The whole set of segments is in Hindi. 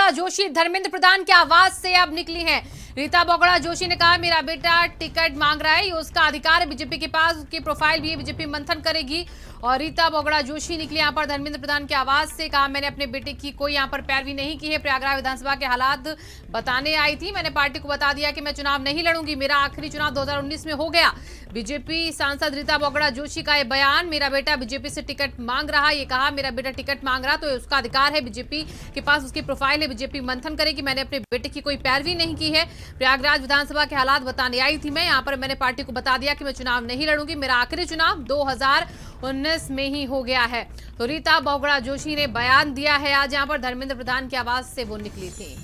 बोगड़ा जोशी धर्मेंद्र प्रधान की आवाज से अब निकली हैं। रीता बोगड़ा जोशी ने कहा मेरा बेटा टिकट मांग रहा है, ये उसका अधिकार है बीजेपी के पास, उसकी प्रोफाइल भी है, बीजेपी मंथन करेगी। और रीता बोगड़ा जोशी निकली यहाँ पर धर्मेंद्र प्रधान की आवाज से, कहा मैंने अपने बेटे की कोई यहाँ पर पैरवी नहीं की है, प्रयागराज विधानसभा के हालात बताने आई थी, मैंने पार्टी को बता दिया कि मैं चुनाव नहीं लड़ूंगी, मेरा आखिरी चुनाव 2019 में हो गया। बीजेपी सांसद रीता बोगड़ा जोशी का ये बयान, मेरा बेटा बीजेपी से टिकट मांग रहा, ये कहा मेरा बेटा टिकट मांग रहा तो उसका अधिकार है, बीजेपी के पास उसकी प्रोफाइल है, बीजेपी मंथन करेगी, मैंने अपने बेटे की कोई पैरवी नहीं की है। प्रयागराज विधानसभा के हालात बताने आई थी मैं यहाँ पर, मैंने पार्टी को बता दिया कि मैं चुनाव नहीं लड़ूंगी, मेरा आखिरी चुनाव 2019 में ही हो गया है। तो रीता बोगड़ा जोशी ने बयान दिया है आज यहाँ पर, धर्मेंद्र प्रधान की आवाज से वो निकली थी।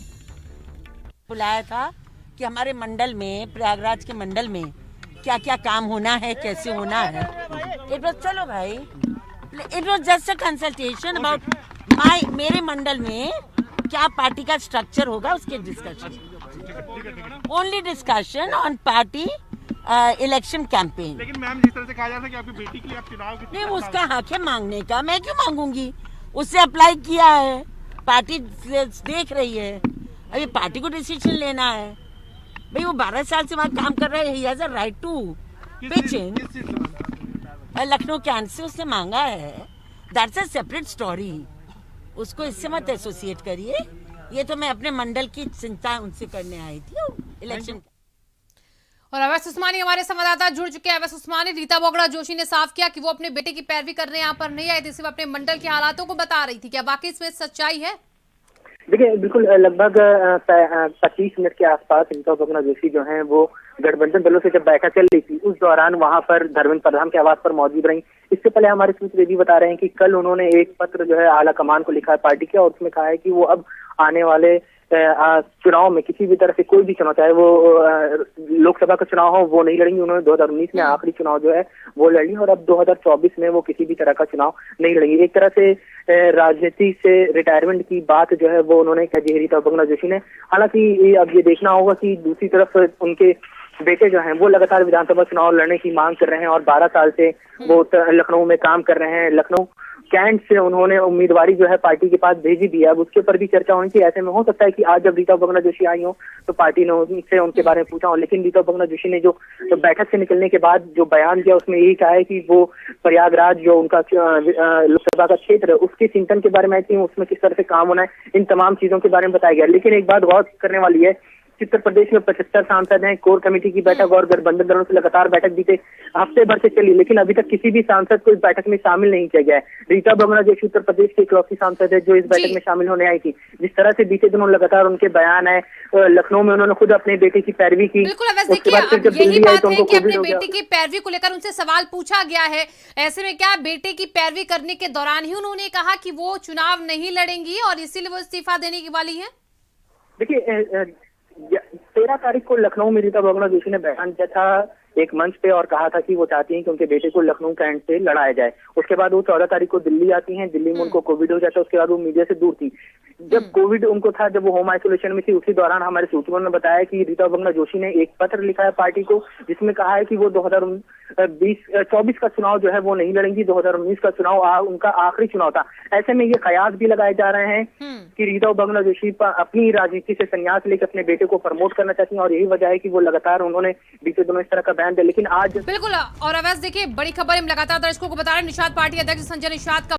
बुलाया था कि हमारे मंडल में, प्रयागराज के मंडल में क्या क्या काम होना है, कैसे होना है। इट वाज, चलो भाई, it was just a consultation about मेरे मंडल में क्या पार्टी का स्ट्रक्चर होगा, उसके discussion, only discussion on party election campaign. लेकिन मैम जिस तरह से कहा जा रहा है कि आपकी बेटी के लिए आप चुनाव की, नहीं, उसका हक है मांगने का, मैं क्यों मांगूंगी, उससे अप्लाई किया है, पार्टी देख रही है, अभी पार्टी को डिसीजन लेना है। भाई वो 12 साल से वहाँ काम कर रहा है, he has a right to pitch in. Lucknow Cantt से उसने मांगा है, दैट्स अ सेपरेट स्टोरी, उसको इससे मत एसोसिएट करिए। ये तो मैं अपने मंडल की चिंता उनसे करने आई थी इलेक्शन। और अवैस उस्मानी हमारे संवाददाता जुड़ चुके हैं। अवैस उस्मानी, रीता बोगड़ा जोशी ने साफ किया कि वो अपने बेटे की पैरवी करने यहाँ पर नहीं आई थी, सिर्फ अपने मंडल के हालातों को बता रही थी, क्या वाकई इसमें सच्चाई है? देखिए, बिल्कुल लगभग 25 मिनट के आसपास रीता बोगड़ा जोशी जो हैं वो गठबंधन दलों से जब बैठक चल रही थी, उस दौरान वहां पर धर्मेंद्र प्रधान के आवास पर मौजूद रही। इससे पहले हमारे सूत्र ये भी बता रहे हैं कि कल उन्होंने एक पत्र जो है आला कमान को लिखा है पार्टी के, और उसमें कहा है कि वो अब आने वाले चुनाव में किसी भी तरह से कोई भी चुनाव, चाहे वो लोकसभा का चुनाव हो, वो नहीं लड़ेंगी। उन्होंने 2019 में आखिरी चुनाव जो है वो लड़ ली, और अब 2024 में वो किसी भी तरह का चुनाव नहीं लड़ेंगी। एक तरह से राजनीति से रिटायरमेंट की बात जो है वो उन्होंने कही है रीता बोगड़ा जोशी ने। हालांकि अब ये देखना होगा कि दूसरी तरफ उनके बेटे जो हैं वो लगातार विधानसभा चुनाव लड़ने की मांग कर रहे हैं, और 12 साल से वो लखनऊ में काम कर रहे हैं। लखनऊ कैंट से उन्होंने उम्मीदवारी जो है पार्टी के पास भेजी भी है, अब उसके ऊपर भी चर्चा होनी चाहिए। ऐसे में हो सकता है कि आज जब रीता बोगड़ा जोशी आई हो तो पार्टी ने उनसे उनके बारे में पूछा हो, लेकिन रीता बोगड़ा जोशी ने जो बैठक से निकलने के बाद जो बयान दिया उसमें यही कहा है कि वो प्रयागराज जो उनका लोकसभा का क्षेत्र है उसके चिंतन के बारे में आई थी, उसमें किस तरह से काम होना है, इन तमाम चीजों के बारे में बताया गया। लेकिन एक बात गौर करने वाली है, उत्तर प्रदेश में 75 सांसद हैं, कोर कमेटी की बैठक और गठबंधन दलों से लगातार बैठक बीते हफ्ते भर से चली, लेकिन अभी तक किसी भी सांसद को इस बैठक में शामिल नहीं किया गया है। रीता बोगड़ा जोशी उत्तर प्रदेश की इकलौती सांसद है जो इस बैठक में शामिल होने आई थी। जिस तरह से बीते दिनों लगातार उनके बयान है, लखनऊ में उन्होंने खुद अपने बेटे की पैरवी की। बिल्कुल, देखिए यही बात है कि अपने बेटे की पैरवी को लेकर उनसे सवाल पूछा गया है। ऐसे में क्या बेटे की पैरवी करने के दौरान ही उन्होंने कहा कि वो चुनाव नहीं लड़ेंगी और इसीलिए वो इस्तीफा देने की वाली है? देखिए, 13 तारीख को लखनऊ में रीता बोगड़ा जोशी ने बयान दिया था एक मंच पे, और कहा था कि वो चाहती हैं कि उनके बेटे को लखनऊ कैंट से लड़ाया जाए। उसके बाद वो 14 तारीख को दिल्ली आती हैं, दिल्ली में उनको कोविड हो जाता है, उसके बाद वो मीडिया से दूर थी। जब कोविड उनको था, जब वो होम आइसोलेशन में थी, उसी दौरान हमारे सूत्रों ने बताया कि रीता बोगड़ा जोशी ने एक पत्र लिखा है पार्टी को, जिसमें कहा है कि वो 2024 का चुनाव जो है वो नहीं लड़ेंगी, 2019 का चुनाव उनका आखिरी चुनाव था। ऐसे में ये कयास भी लगाए जा रहे हैं कि रीता बोगड़ा जोशी अपनी राजनीति से संन्यास लेकर अपने बेटे को प्रमोट करना चाहती हैं, और यही वजह है कि वो लगातार उन्होंने बीते दिनों इस तरह का बयान दिया। लेकिन आज बिल्कुल, और अवैस देखिए बड़ी खबर हम लगातार दर्शकों को बता रहे हैं, निषाद पार्टी अध्यक्ष संजय निषाद का